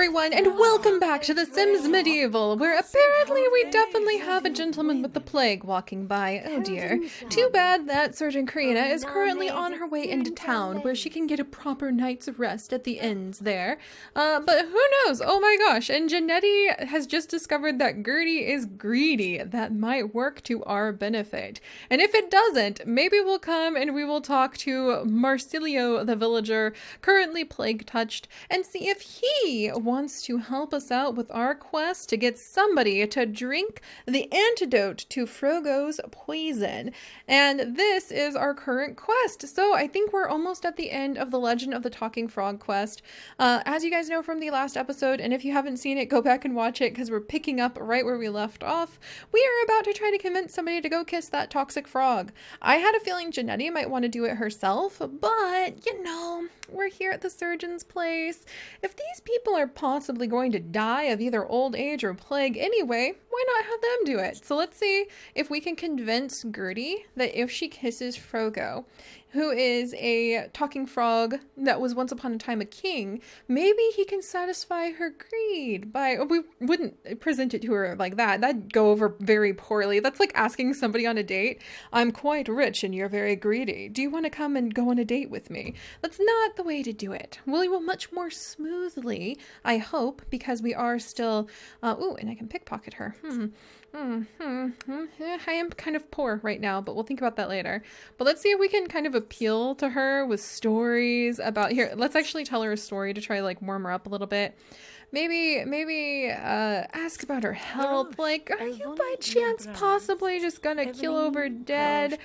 everyone, and welcome back to The Sims Medieval, where apparently we definitely have a gentleman with the plague walking by. Oh dear. Too bad that Surgeon Karina is currently on her way into town, where she can get a proper night's rest at the inns there. But who knows? Oh my gosh, and Janetti has just discovered that Gertie is greedy. That might work to our benefit. And if it doesn't, maybe we'll come and we will talk to Marsilio the villager, currently plague-touched, and see if he wants to help us out with our quest to get somebody to drink the antidote to Frogo's poison. And this is our current quest. So I think we're almost at the end of the Legend of the Talking Frog quest. As you guys know from the last episode, and if you haven't seen it, go back and watch it because we're picking up right where we left off. We are about to try to convince somebody to go kiss that toxic frog. I had a feeling Janetti might want to do it herself, but you know, we're here at the surgeon's place. If these people are possibly going to die of either old age or plague anyway, why not have them do it? So let's see if we can convince Gertie that if she kisses Frogo, who is a talking frog that was once upon a time a king, maybe he can satisfy her greed by... We wouldn't present it to her like that. That'd go over very poorly. That's like asking somebody on a date, I'm quite rich and you're very greedy. Do you want to come and go on a date with me? That's not the way to do it. We will much more smoothly, I hope, because we are still... ooh, and I can pickpocket her. I am kind of poor right now, but we'll think about that later. But let's see if we can kind of appeal to her with stories about... Here, let's actually tell her a story to try to like warm her up a little bit. Maybe ask about her health. Like, are you by chance possibly just gonna kill over dead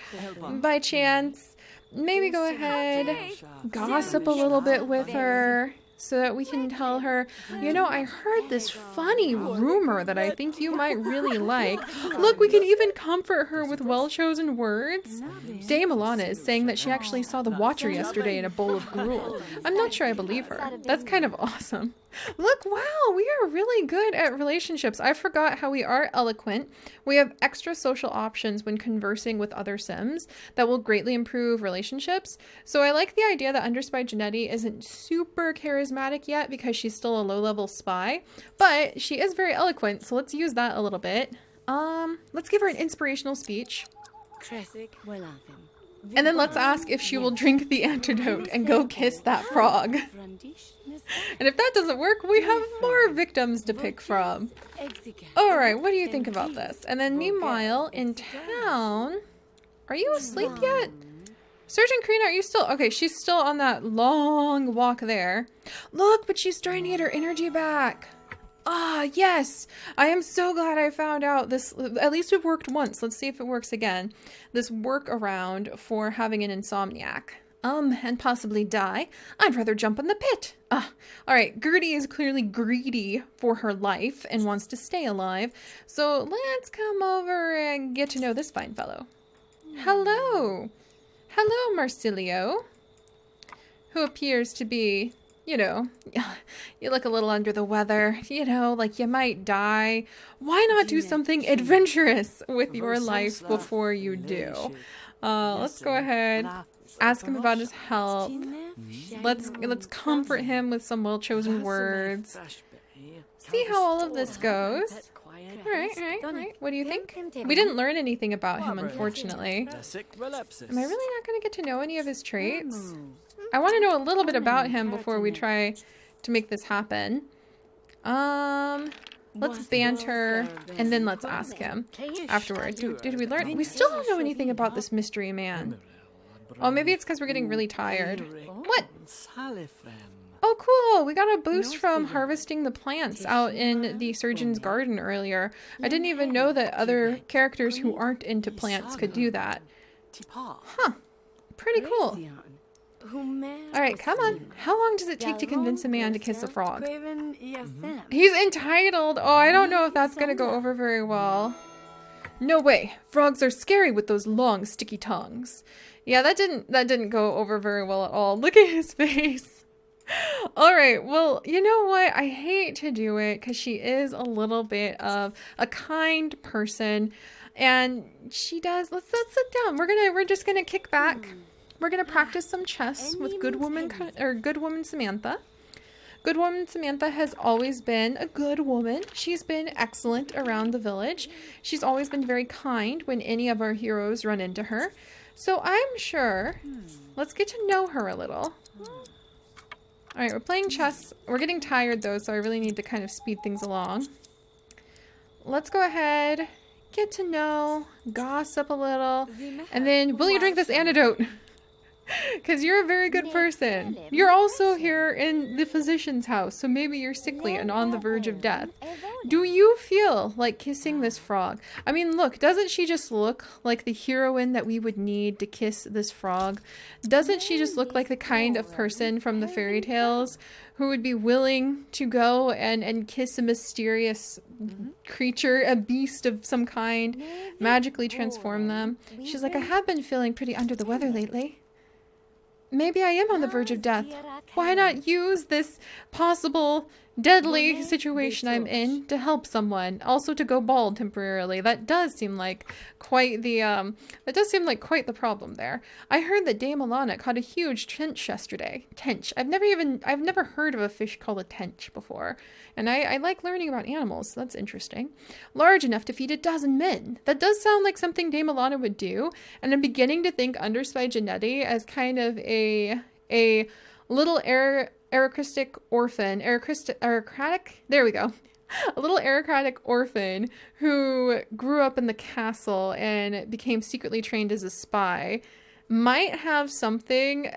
by chance? Maybe go ahead, gossip a little bit with her, so that we can tell her, you know, I heard this funny rumor that I think you might really like. Look, we can even comfort her with well-chosen words. Dame Alana is saying that she actually saw the Watcher yesterday in a bowl of gruel. I'm not sure I believe her. That's kind of awesome. Look, wow, we are really good at relationships. I forgot how we are eloquent. We have extra social options when conversing with other Sims that will greatly improve relationships. So I like the idea that Underspy Janetti isn't super charismatic yet because she's still a low-level spy, but she is very eloquent, so let's use that a little bit. Let's give her an inspirational speech. And then let's ask if she will drink the antidote and go kiss that frog. And if that doesn't work, we have more victims to pick from. Alright, what do you think about this? And then meanwhile, in town... Are you asleep yet? Surgeon Karina, are you still... Okay, she's still on that long walk there. Look, but she's starting to get her energy back. Ah, yes! I am so glad I found out this. At least it worked once. Let's see if it works again. This workaround for having an insomniac. And possibly die. I'd rather jump in the pit. Alright, Gertie is clearly greedy for her life and wants to stay alive. So let's come over and get to know this fine fellow. Hello! Hello, Marsilio. Who appears to be... You know, you look a little under the weather, you know, like you might die. Why not do something adventurous with your life before you do? Let's go ahead, ask him about his health. Let's comfort him with some well-chosen words. See how all of this goes. All right. What do you think? We didn't learn anything about him, unfortunately. Am I really not going to get to know any of his traits? I want to know a little bit about him before we try to make this happen. Let's banter, and then let's ask him afterward. Did we learn? We still don't know anything about this mystery man. Oh, maybe it's because we're getting really tired. What? Oh, cool. We got a boost from harvesting the plants out in the surgeon's garden earlier. I didn't even know that other characters who aren't into plants could do that. Huh. Pretty cool. Alright, come on. How long does it take to convince a man to kiss a frog? He's entitled. Oh, I don't know if that's going to go over very well. No way. Frogs are scary with those long, sticky tongues. Yeah, that didn't go over very well at all. Look at his face. Alright, well, you know what? I hate to do it because she is a little bit of a kind person. And she does... Let's sit down. We're just gonna kick back. We're gonna practice some chess with good woman Samantha. Good woman Samantha has always been a good woman. She's been excellent around the village. She's always been very kind when any of our heroes run into her. So I'm sure, let's get to know her a little. Alright, we're playing chess. We're getting tired though, so I really need to kind of speed things along. Let's go ahead, get to know, gossip a little, and then will you drink this antidote? Because you're a very good person. You're also here in the physician's house, so maybe you're sickly and on the verge of death. Do you feel like kissing this frog? I mean, look, doesn't she just look like the heroine that we would need to kiss this frog? Doesn't she just look like the kind of person from the fairy tales who would be willing to go and kiss a mysterious creature, a beast of some kind, magically transform them? She's like, I have been feeling pretty under the weather lately. Maybe I am on the verge of death. Why not use this possible deadly situation I'm in to help someone? Also to go bald temporarily. That does seem like quite the problem there. I heard that Dame Alana caught a huge tench yesterday. Tench. I've never heard of a fish called a tench before. And I like learning about animals, so that's interesting. Large enough to feed a dozen men. That does sound like something Dame Alana would do. And I'm beginning to think Underspy Janetti as kind of a little aristocratic orphan. Aristocratic? There we go. A little aristocratic orphan who grew up in the castle and became secretly trained as a spy. Might have something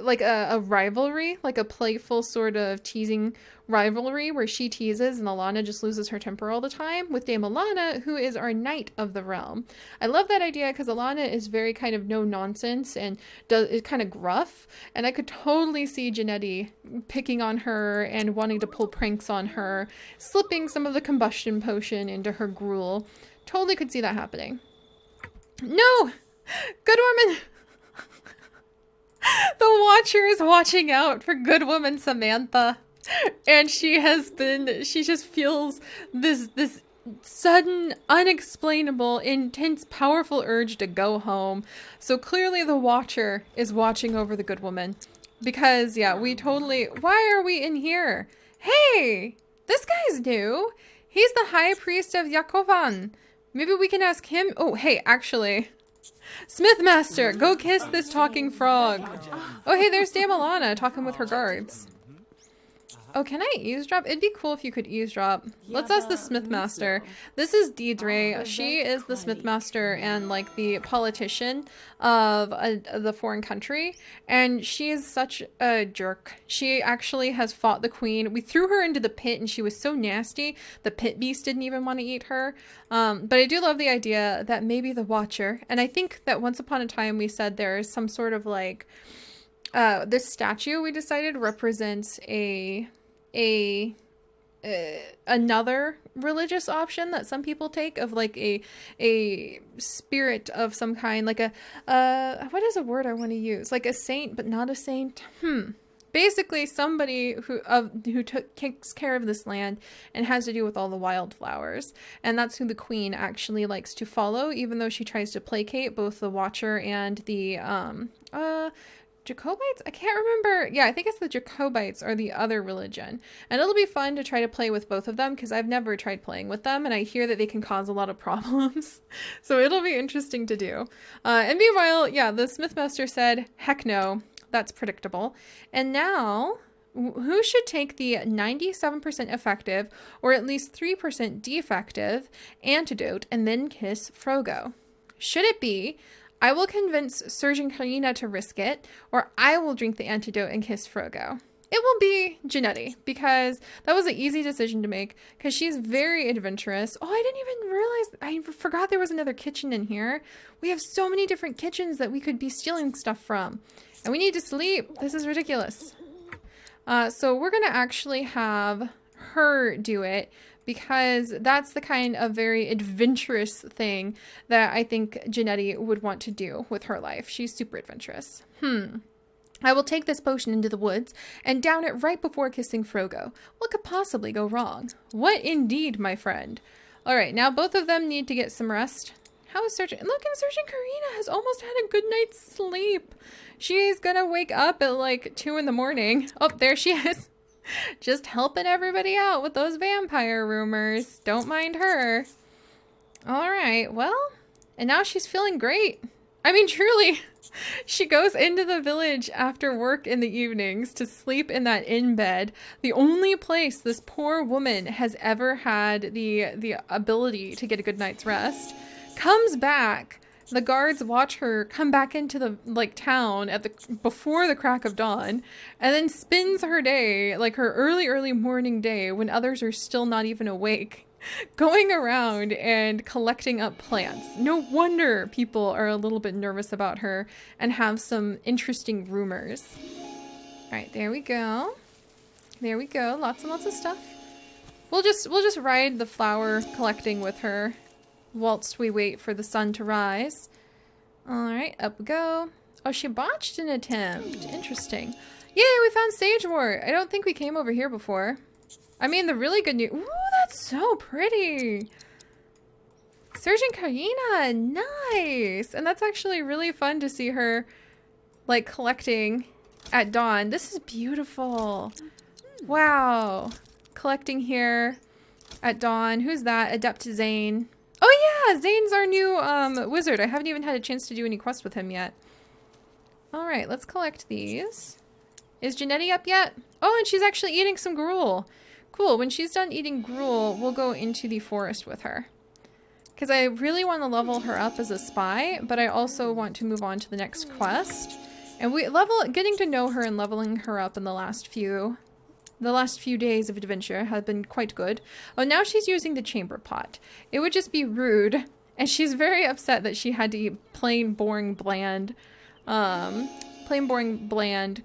like a rivalry, like a playful sort of teasing rivalry where she teases and Alana just loses her temper all the time with Dame Alana, who is our knight of the realm. I love that idea because Alana is very kind of no nonsense and is kind of gruff, and I could totally see Janetti picking on her and wanting to pull pranks on her, slipping some of the combustion potion into her gruel. Totally could see that happening. No! Good woman! The Watcher is watching out for good woman Samantha. And she just feels this sudden, unexplainable, intense, powerful urge to go home. So clearly the Watcher is watching over the good woman. Because, yeah, why are we in here? Hey! This guy's new. He's the High Priest of Yakovan. Maybe we can ask him. Oh, hey, actually... Smithmaster, go kiss this talking frog. Oh, hey, there's Dame Alana talking with her guards. Oh, can I eavesdrop? It'd be cool if you could eavesdrop. Let's ask the Smithmaster. This is Deidre. She is the Smithmaster and like the politician of the foreign country. And she is such a jerk. She actually has fought the queen. We threw her into the pit and she was so nasty. The pit beast didn't even want to eat her. But I do love the idea that maybe the Watcher, and I think that once upon a time we said there is some sort of like, this statue we decided represents another religious option that some people take of like a spirit of some kind, like what is a word I want to use, like a saint but not a saint. Basically somebody who takes care of this land and has to do with all the wildflowers, and that's who the queen actually likes to follow, even though she tries to placate both the Watcher and the Jacobites? I can't remember. Yeah, I think it's the Jacobites are the other religion. And it'll be fun to try to play with both of them because I've never tried playing with them and I hear that they can cause a lot of problems. So it'll be interesting to do. And meanwhile, yeah, the Smithmaster said, heck no, that's predictable. And now, who should take the 97% effective or at least 3% defective antidote and then kiss Frogo? Should it be I will convince Surgeon Karina to risk it, or I will drink the antidote and kiss Frogo? It will be Janetti, because that was an easy decision to make, because she's very adventurous. Oh, I didn't even realize, I forgot there was another kitchen in here. We have so many different kitchens that we could be stealing stuff from. And we need to sleep. This is ridiculous. So we're going to actually have her do it, because that's the kind of very adventurous thing that I think Janetti would want to do with her life. She's super adventurous. I will take this potion into the woods and down it right before kissing Frogo. What could possibly go wrong? What indeed, my friend? All right, now both of them need to get some rest. How is Surgeon? Look, and Surgeon Karina has almost had a good night's sleep. She's gonna wake up at like 2 in the morning. Oh, there she is. Just helping everybody out with those vampire rumors. Don't mind her. All right, well, and now she's feeling great. I mean, truly, she goes into the village after work in the evenings to sleep in that inn bed. The only place this poor woman has ever had the ability to get a good night's rest. Comes back. The guards watch her come back into the town at before the crack of dawn, and then spends her day, like her early morning day, when others are still not even awake, going around and collecting up plants. No wonder people are a little bit nervous about her and have some interesting rumors. All right, there we go. There we go. Lots and lots of stuff. We'll just ride the flower collecting with her whilst we wait for the sun to rise. All right, up we go. Oh, she botched an attempt. Interesting. Yay, we found sagewort. I don't think we came over here before. I mean, the really good news. Ooh, that's so pretty. Surgeon Karina, nice. And that's actually really fun to see her like collecting at dawn. This is beautiful. Wow. Collecting here at dawn. Who's that? Adept Zane. Oh yeah, Zane's our new wizard. I haven't even had a chance to do any quests with him yet. All right, let's collect these. Is Janetti up yet? Oh, and she's actually eating some gruel. Cool, when she's done eating gruel, we'll go into the forest with her. Because I really want to level her up as a spy, but I also want to move on to the next quest. And getting to know her and leveling her up in the last few days of adventure have been quite good. Oh, now she's using the chamber pot. It would just be rude, and she's very upset that she had to eat plain, boring, bland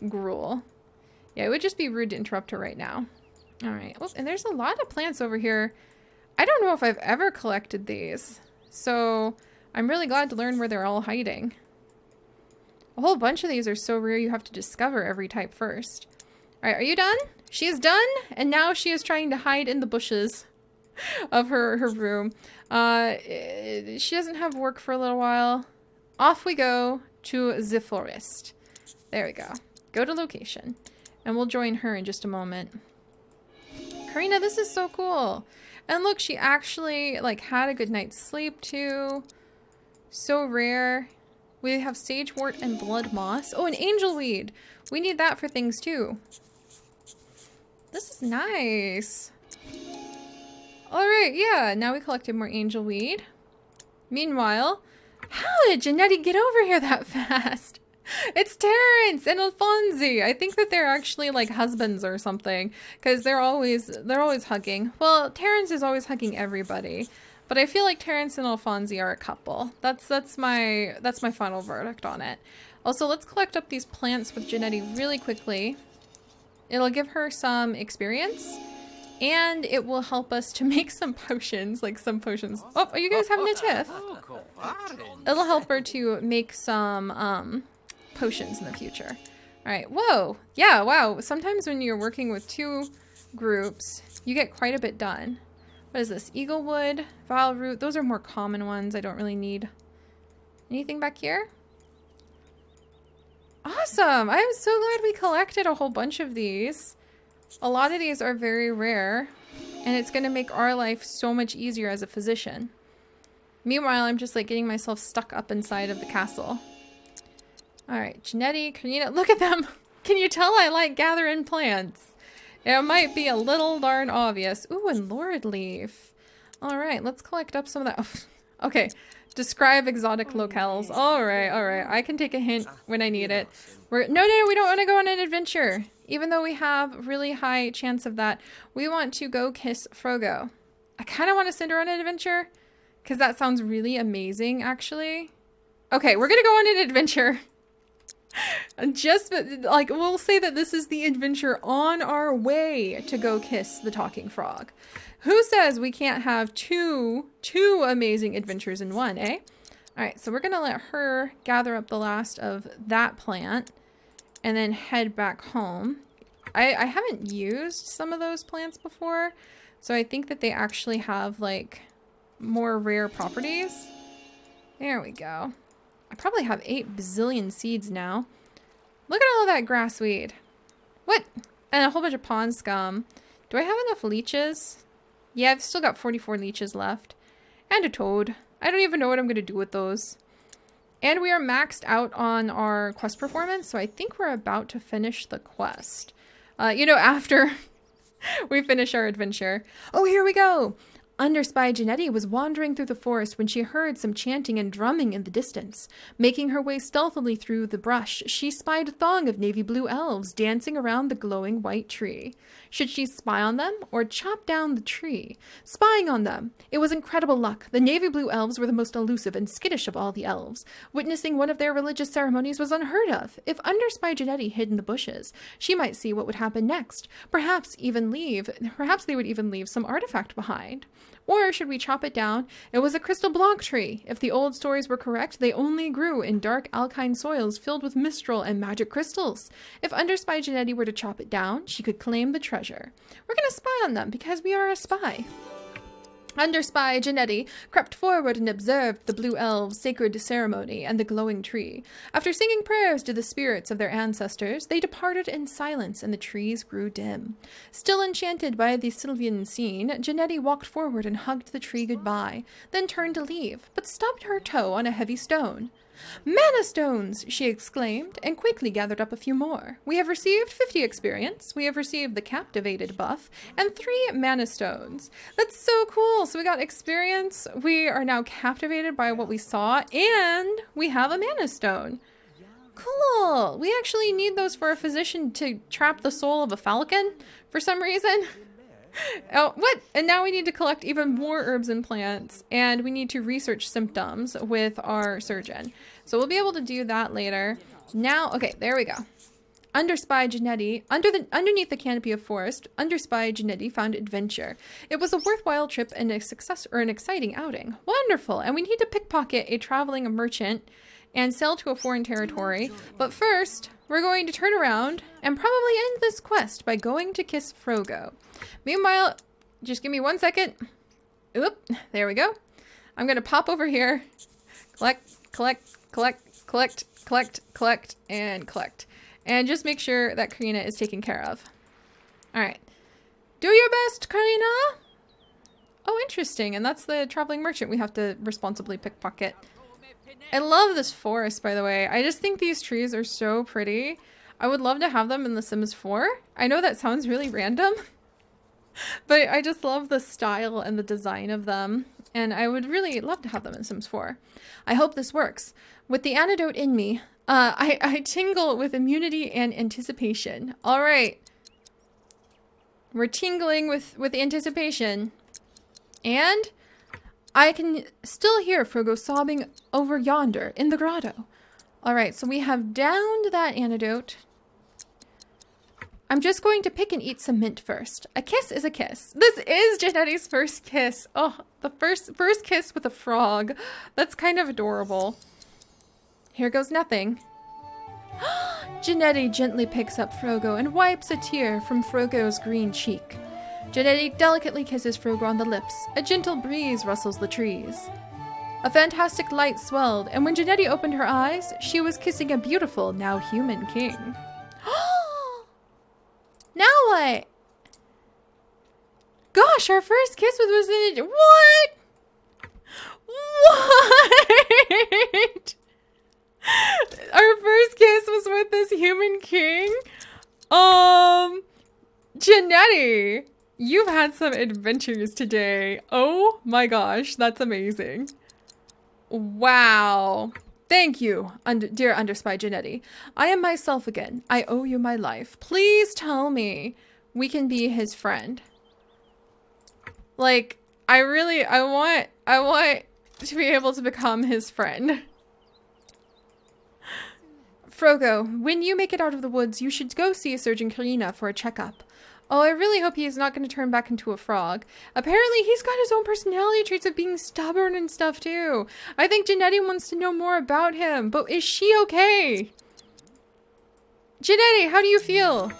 gruel. Yeah, it would just be rude to interrupt her right now. All right. Oh, and there's a lot of plants over here. I don't know if I've ever collected these, so I'm really glad to learn where they're all hiding. A whole bunch of these are so rare you have to discover every type first. All right, are you done? She is done, and now she is trying to hide in the bushes of her room. She doesn't have work for a little while. Off we go to the forest. There we go. Go to location, and we'll join her in just a moment. Karina, this is so cool. And look, she actually had a good night's sleep too. So rare. We have sagewort and blood moss. Oh, and angelweed. We need that for things too. This is nice. All right, yeah. Now we collected more angelweed. Meanwhile, how did Janetti get over here that fast? It's Terrence and Alfonsi. I think that they're actually like husbands or something, because they're always hugging. Well, Terrence is always hugging everybody, but I feel like Terrence and Alfonsi are a couple. That's my final verdict on it. Also, let's collect up these plants with Janetti really quickly. It'll give her some experience, and it will help us to make some potions, Oh, are you guys having a tiff? It'll help her to make some potions in the future. All right. Whoa. Yeah. Wow. Sometimes when you're working with two groups, you get quite a bit done. What is this? Eaglewood, vile root. Those are more common ones. I don't really need anything back here. Awesome. I'm so glad we collected a whole bunch of these. A lot of these are very rare, and it's going to make our life so much easier as a physician. Meanwhile, I'm just getting myself stuck up inside of the castle. All right, Janetti, Karina, look at them. Can you tell I like gathering plants? It might be a little darn obvious. Ooh, and Lord Leaf. All right, let's collect up some of that. Oh, okay, describe exotic locales. All right, I can take a hint when I need it. No, we don't want to go on an adventure. Even though we have really high chance of that, we want to go kiss Frogo. I kind of want to send her on an adventure, because that sounds really amazing, actually. Okay, we're going to go on an adventure. Just we'll say that this is the adventure on our way to go kiss the talking frog. Who says we can't have two amazing adventures in one, eh? All right, so we're gonna let her gather up the last of that plant and then head back home. I haven't used some of those plants before, so I think that they actually have more rare properties. There we go. I probably have 8 bazillion seeds now. Look at all of that grassweed. What? And a whole bunch of pond scum. Do I have enough leeches? Yeah, I've still got 44 leeches left. And a toad. I don't even know what I'm going to do with those. And we are maxed out on our quest performance, so I think we're about to finish the quest. You know, after we finish our adventure. Oh, here we go! Underspy Janetti was wandering through the forest when she heard some chanting and drumming in the distance. Making her way stealthily through the brush, she spied a throng of navy blue elves dancing around the glowing white tree. Should she spy on them or chop down the tree? Spying on them. It was incredible luck. The navy blue elves were the most elusive and skittish of all the elves. Witnessing one of their religious ceremonies was unheard of. If Underspy Janetti hid in the bushes, she might see what would happen next. Perhaps they would even leave some artifact behind. Or should we chop it down? It was a crystal blanc tree. If the old stories were correct, they only grew in dark alkine soils filled with mistral and magic crystals. If Underspy Janetti were to chop it down, she could claim the treasure. We're going to spy on them because we are a spy. Underspy Janetti crept forward and observed the blue elves' sacred ceremony and the glowing tree. After singing prayers to the spirits of their ancestors, they departed in silence and the trees grew dim. Still enchanted by the Sylvian scene, Janetti walked forward and hugged the tree goodbye, then turned to leave, but stubbed her toe on a heavy stone. "Mana stones!" she exclaimed, and quickly gathered up a few more. "We have received 50 experience, we have received the captivated buff, and 3 mana stones." That's so cool! So we got experience, we are now captivated by what we saw, and we have a mana stone. Cool! We actually need those for a physician to trap the soul of a falcon for some reason. Oh, what? And now we need to collect even more herbs and plants, and we need to research symptoms with our surgeon. So we'll be able to do that later. Now, okay, there we go. Underspy Janetti, underneath the canopy of forest, Underspy Janetti found adventure. It was a worthwhile trip and an exciting outing. Wonderful! And we need to pickpocket a traveling merchant and sail to a foreign territory. But first, we're going to turn around and probably end this quest by going to kiss Frogo. Meanwhile, just give me 1 second. Oop, there we go. I'm gonna pop over here. Collect, and collect. And just make sure that Karina is taken care of. Alright. Do your best, Karina! Oh, interesting. And that's the traveling merchant we have to responsibly pickpocket. I love this forest, by the way. I just think these trees are so pretty. I would love to have them in The Sims 4. I know that sounds really random, but I just love the style and the design of them. And I would really love to have them in Sims 4. I hope this works. With the antidote in me, I tingle with immunity and anticipation. All right. We're tingling with anticipation. And I can still hear Frogo sobbing over yonder in the grotto. All right, so we have downed that antidote. I'm just going to pick and eat some mint first. A kiss is a kiss. This is Janetti's first kiss. Oh, the first kiss with a frog. That's kind of adorable. Here goes nothing. Janetti gently picks up Frogo and wipes a tear from Frogo's green cheek. Janetti delicately kisses Frogo on the lips. A gentle breeze rustles the trees. A fantastic light swelled, and when Janetti opened her eyes, she was kissing a beautiful, now human king. Now what? Gosh, our first kiss was in a... What? What? Our first kiss was with this human king? Janetti, you've had some adventures today. Oh my gosh, that's amazing. Wow. Thank you, dear Underspy Janetti. I am myself again. I owe you my life. Please tell me we can be his friend. Like, I want to be able to become his friend. Frogo, when you make it out of the woods, you should go see Surgeon Karina for a checkup. Oh, I really hope he's not going to turn back into a frog. Apparently, he's got his own personality traits of being stubborn and stuff, too. I think Janetti wants to know more about him, but is she okay? Janetti, how do you feel?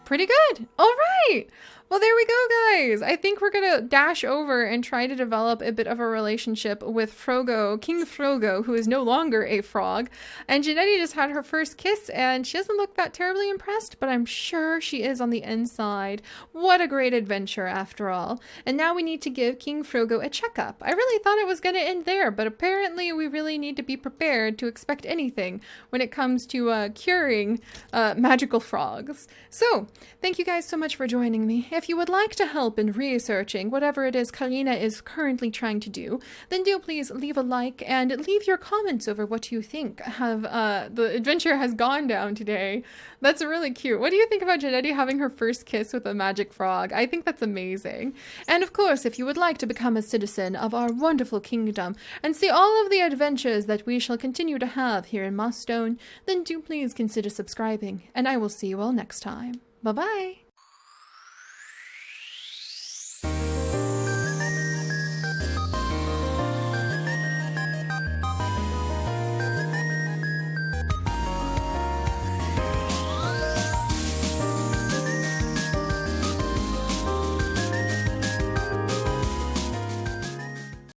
Pretty good. All right. Well, there we go, guys. I think we're going to dash over and try to develop a bit of a relationship with Frogo, King Frogo, who is no longer a frog. And Janetti just had her first kiss, and she doesn't look that terribly impressed, but I'm sure she is on the inside. What a great adventure, after all. And now we need to give King Frogo a checkup. I really thought it was going to end there, but apparently we really need to be prepared to expect anything when it comes to curing magical frogs. So, thank you guys so much for joining me. If you would like to help in researching whatever it is Karina is currently trying to do, then do please leave a like and leave your comments over what you think have the adventure has gone down today. That's really cute. What do you think about Janetti having her first kiss with a magic frog? I think that's amazing. And of course, if you would like to become a citizen of our wonderful kingdom and see all of the adventures that we shall continue to have here in Mossstone, then do please consider subscribing, and I will see you all next time. Bye-bye!